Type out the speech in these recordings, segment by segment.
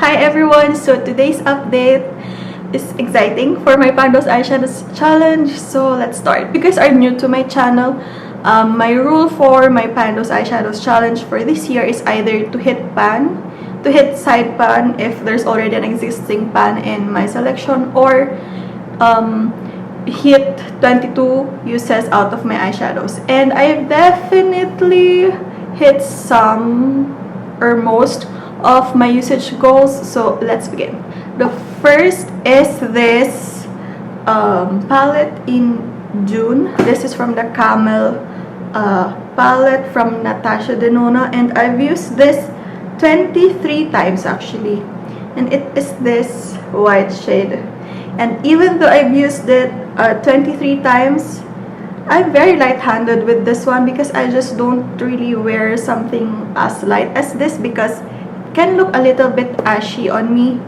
Hi everyone! So today's update is exciting for my Pandos Eyeshadows Challenge. So let's start. If you guys are new to my channel, my rule for my Pandos Eyeshadows Challenge for this year is either to hit side pan if there's already an existing pan in my selection, or hit 22 uses out of my eyeshadows. And I've definitely hit some or most of my usage goals. So let's begin. The first is this palette in June. This is from the Camel palette from Natasha Denona, and I've used this 23 times actually, and it is this white shade. And even though I've used it 23 times, I'm very light-handed with this one because I just don't really wear something as light as this because it can look a little bit ashy on me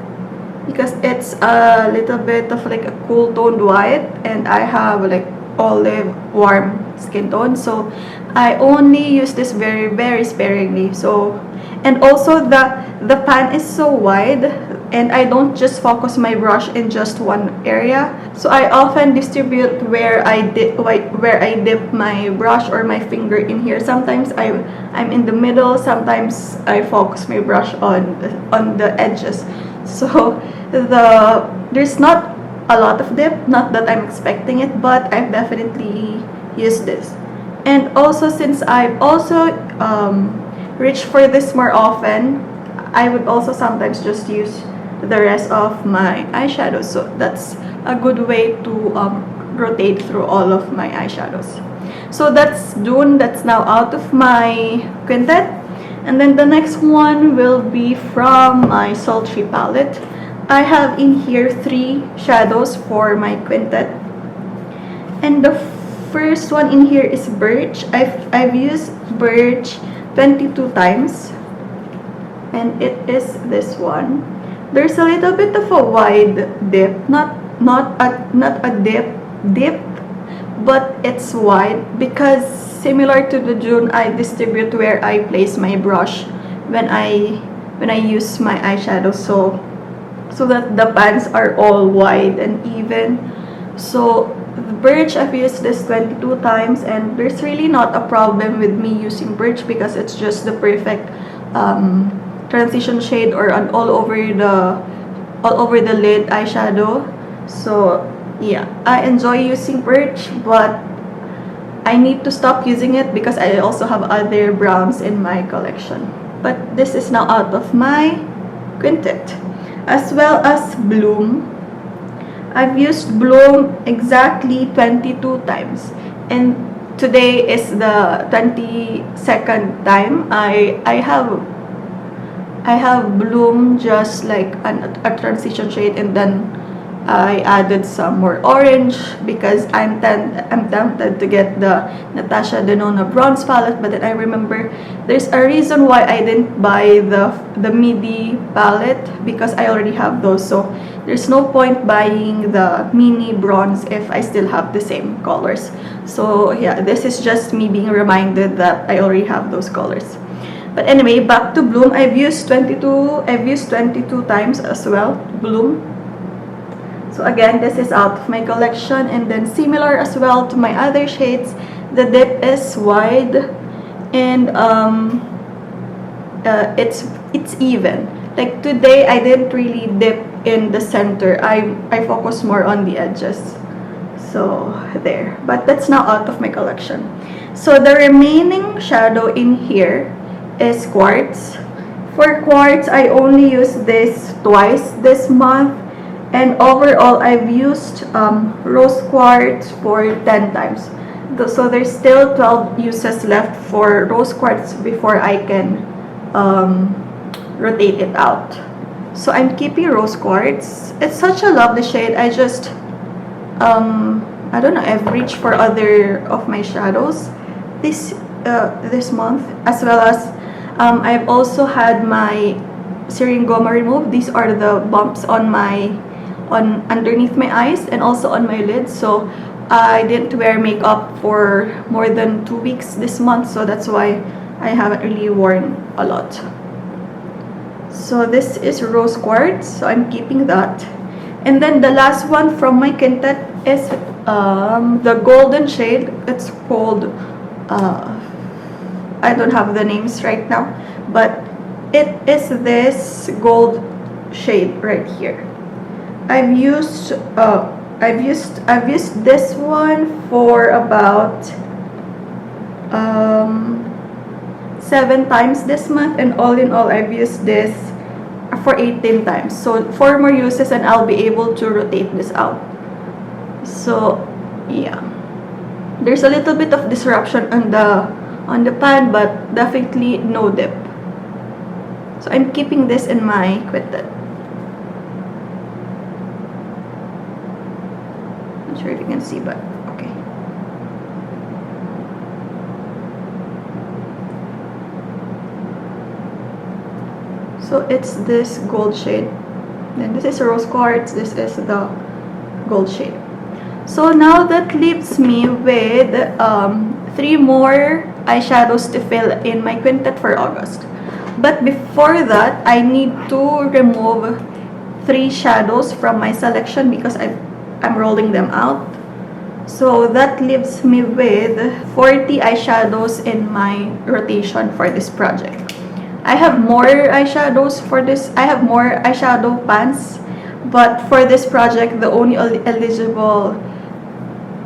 because it's a little bit of like a cool toned white, and I have like olive warm skin tone, so I only use this very sparingly. So, and also the pan is so wide, and I don't just focus my brush in just one area. So I often distribute where I dip my brush or my finger in here. Sometimes I'm in the middle. Sometimes I focus my brush on the edges. So there's not a lot of dip. Not that I'm expecting it, but I've definitely used this. And also, since I've also reached for this more often, I would also sometimes just use the rest of my eyeshadows. So that's a good way to rotate through all of my eyeshadows. So that's June. That's now out of my quintet. And then the next one will be from my Sultry Palette. I have in here 3 shadows for my quintet. And the first one in here is Birch. I've used Birch 22 times. And it is this one. There's a little bit of a wide dip, not a dip, but it's wide because similar to the June, I distribute where I place my brush when I use my eyeshadow, so that the pans are all wide and even. So the Birch, I've used this 22 times, and there's really not a problem with me using Birch because it's just the perfect transition shade or an all over the lid eyeshadow. So yeah, I enjoy using Birch, but I need to stop using it because I also have other browns in my collection. But this is now out of my quintet. As well as Bloom. I've used Bloom exactly 22 times, and today is the 22nd time I have Bloom, just like a transition shade, and then I added some more orange because I'm tempted to get the Natasha Denona bronze palette, but then I remember there's a reason why I didn't buy the midi palette because I already have those, so there's no point buying the mini bronze if I still have the same colors. So yeah, this is just me being reminded that I already have those colors. But anyway, back to Bloom. I've used 22 times as well, Bloom. So again, this is out of my collection, and then similar as well to my other shades, the dip is wide, and it's even. Like today, I didn't really dip in the center. I focus more on the edges. So there. But that's now out of my collection. So the remaining shadow in here is Quartz. For Quartz, I only used this twice this month, and overall I've used Rose Quartz for 10 times. So there's still 12 uses left for Rose Quartz before I can rotate it out. So I'm keeping Rose Quartz. It's such a lovely shade. I just I don't know, I've reached for other of my shadows this month, as well as I've also had my Syringoma removed. These are the bumps on underneath my eyes and also on my lids. So I didn't wear makeup for more than 2 weeks this month, so that's why I haven't really worn a lot. So this is rose quartz, so I'm keeping that. And then the last one from my quintet is the golden shade. It's called I don't have the names right now, but it is this gold shade right here. I've used this one for about 7 times this month, and all in all I've used this for 18 times. So 4 more uses and I'll be able to rotate this out. So yeah, there's a little bit of disruption on the pan, but definitely no dip. So I'm keeping this in my quintet. Not sure if you can see, but okay. So it's this gold shade. Then this is rose quartz. This is the gold shade. So now that leaves me with 3 more eyeshadows to fill in my quintet for August. But before that, I need to remove 3 shadows from my selection because I'm rolling them out. So that leaves me with 40 eyeshadows in my rotation for this project. I have more eyeshadows for this. I have more eyeshadow pans, but for this project, the only eligible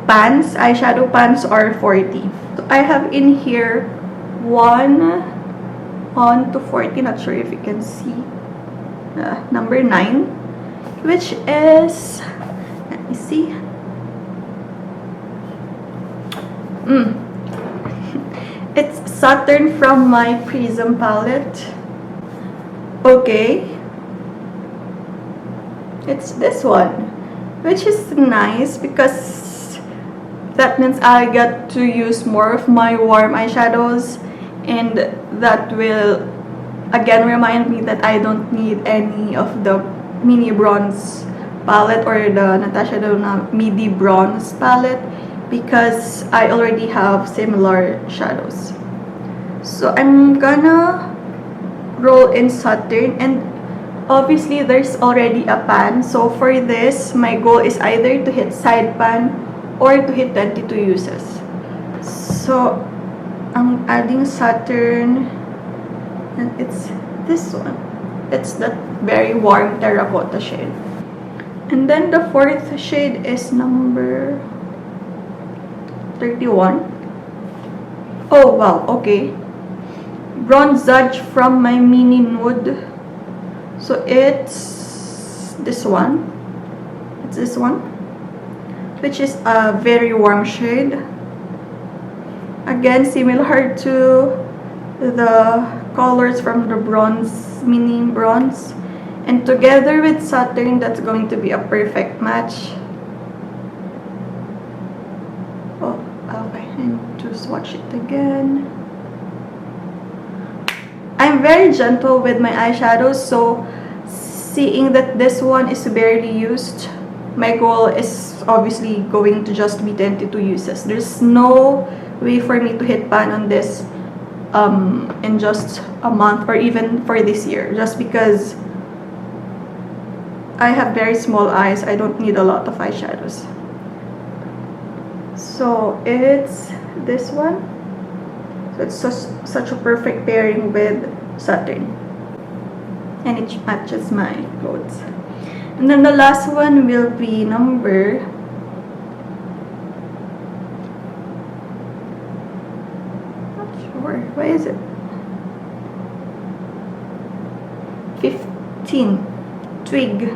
eyeshadow pans are 40. So I have in here 1 to 40, not sure if you can see, number 9, which is, let me see, it's Saturn from My Prism Palette. Okay, it's this one, which is nice because that means I get to use more of my warm eyeshadows, and that will again remind me that I don't need any of the mini bronze palette or the Natasha Denona midi bronze palette because I already have similar shadows. So I'm gonna roll in Saturn, and obviously there's already a pan. So for this, my goal is either to hit side pan or to hit 22 uses. So I'm adding Saturn, and it's this one. It's that very warm terracotta shade. And then the 4th shade is number 31. Oh wow, okay. Bronzage from my mini nude. So it's this one. It's this one, which is a very warm shade. Again, similar to the colors from the bronze, mini bronze. And together with Saturn, that's going to be a perfect match. Oh, okay, I need to swatch it again. I'm very gentle with my eyeshadows, so seeing that this one is barely used, my goal is obviously going to just be 22 uses. There's no way for me to hit pan on this in just a month or even for this year, just because I have very small eyes. I don't need a lot of eyeshadows. So it's this one. So it's such a perfect pairing with Saturn, and it matches my clothes. And then the last one will be number what is it? 15. Twig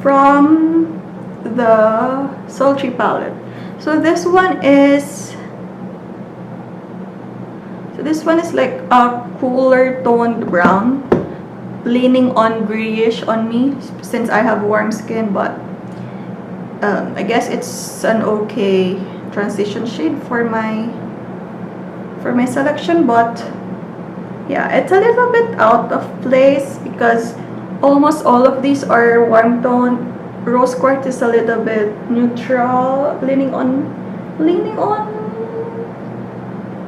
from the Sultry Palette. So this one is like a cooler toned brown, leaning on grayish on me since I have warm skin, but I guess it's an okay transition shade for my selection. But yeah, it's a little bit out of place because almost all of these are warm tone. Rose quartz is a little bit neutral, leaning on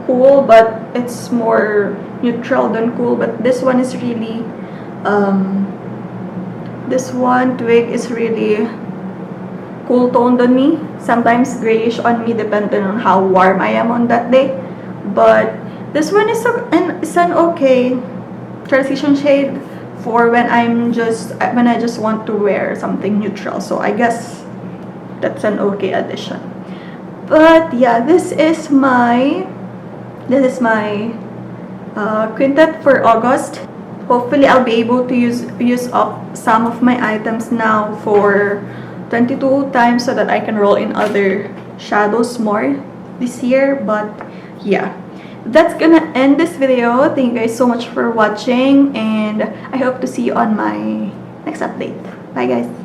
cool, but it's more neutral than cool. But this one is really This one, Twig, is really cool toned on me. Sometimes grayish on me depending on how warm I am on that day. But this one is an okay transition shade for when I just want to wear something neutral. So I guess that's an okay addition. But yeah, this is my quintet for August. Hopefully I'll be able to use up some of my items now for 22 times so that I can roll in other shadows more this year. But yeah, that's gonna end this video. Thank you guys so much for watching, and I hope to see you on my next update. Bye guys.